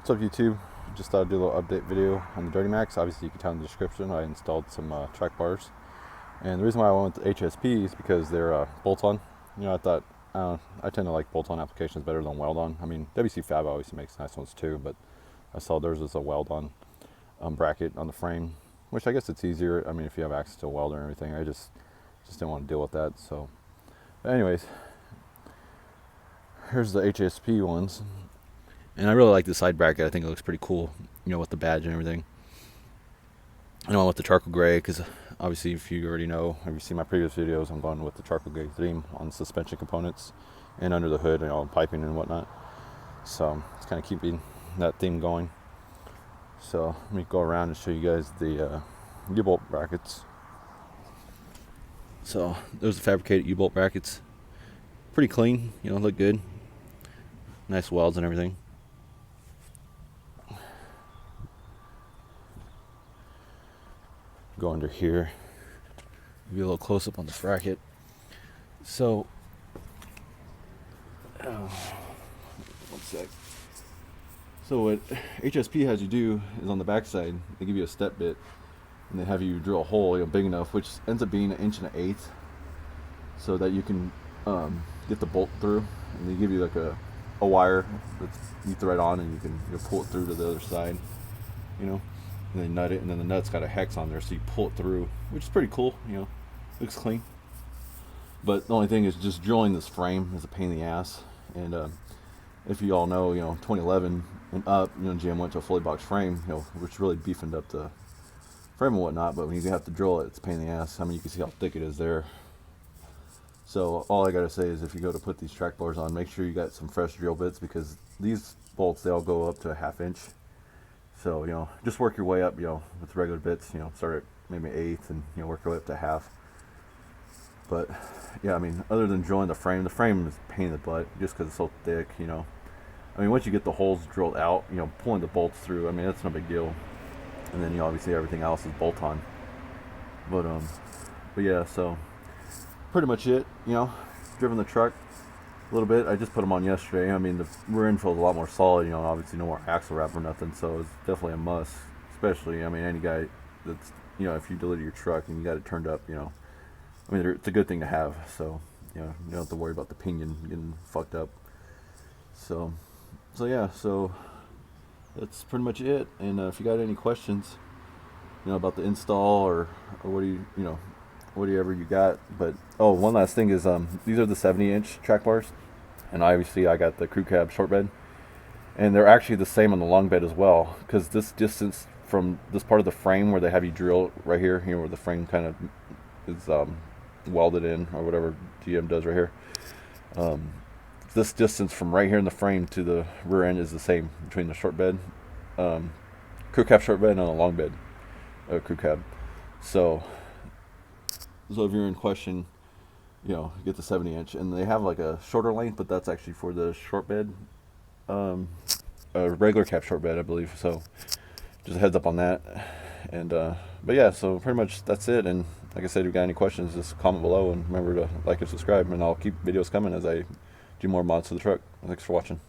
What's up, YouTube? Just thought I'd do a little update video on the DirtyMax. Obviously, you can tell in the description I installed some track bars. And the reason why I went with the HSP is because they're bolt-on. You know, I tend to like bolt-on applications better than weld-on. I mean, WC Fab obviously makes nice ones too, but I saw theirs as a weld-on bracket on the frame, which I guess it's easier. I mean, if you have access to a welder and everything, I just didn't want to deal with that. So, but anyways, here's the HSP ones. And I really like the side bracket. I think it looks pretty cool, you know, with the badge and everything. I went with the charcoal gray because obviously, if you already know, if you've seen my previous videos, I'm going with the charcoal gray theme on suspension components and under the hood and all piping and whatnot. So it's kind of keeping that theme going. So let me go around and show you guys the U-bolt brackets. So those are fabricated U-bolt brackets. Pretty clean, you know, look good. Nice welds and everything. Go under here, give you a little close up on the bracket. So, one sec. So what HSP has you do is on the back side, they give you a step bit, and they have you drill a hole, you know, big enough, which ends up being 1 1/8 inches, so that you can get the bolt through. And they give you like a wire that you thread on, and you can pull it through to the other side, you know. And then nut it, and then the nut's got a hex on there, so you pull it through, which is pretty cool, you know, looks clean. But the only thing is just drilling this frame is a pain in the ass. And if you all know, you know, 2011 and up, you know, GM went to a fully boxed frame, you know, which really beefened up the frame and whatnot. But when you have to drill it, it's a pain in the ass. I mean, you can see how thick it is there. So all I gotta say is, if you go to put these track bars on, make sure you got some fresh drill bits, because these bolts, they all go up to a 1/2 inch. So, you know, just work your way up, you know, with regular bits, you know, start at maybe 1/8 and, you know, work your way up to 1/2. But, yeah, I mean, other than drilling the frame is a pain in the butt just because it's so thick, you know. I mean, once you get the holes drilled out, you know, pulling the bolts through, I mean, that's no big deal. And then, you know, obviously everything else is bolt-on. But yeah, so pretty much it, you know, driven the truck a little bit. I just put them on yesterday. I mean, the rear info is a lot more solid, you know, obviously no more axle wrap or nothing, so it's definitely a must. Especially, I mean, any guy that's, you know, if you deliver your truck and you got it turned up, you know, I mean, it's a good thing to have. So, you know, you don't have to worry about the pinion getting fucked up. So yeah, so that's pretty much it. And if you got any questions, you know, about the install or what do you know, whatever you got. But one last thing is, these are the 70-inch track bars, and obviously I got the crew cab short bed, and they're actually the same on the long bed as well, because this distance from this part of the frame where they have you drill right here, you know, where the frame kind of is welded in, or whatever GM does right here, this distance from right here in the frame to the rear end is the same between the short bed, crew cab short bed, and a long bed crew cab. So if you're in question, you know, get the 70-inch, and they have like a shorter length, but that's actually for the short bed, a regular cab short bed, I believe. So just a heads up on that. And but yeah, so pretty much that's it. And like I said, if you got any questions, just comment below, and remember to like and subscribe, and I'll keep videos coming as I do more mods to the truck. Thanks for watching.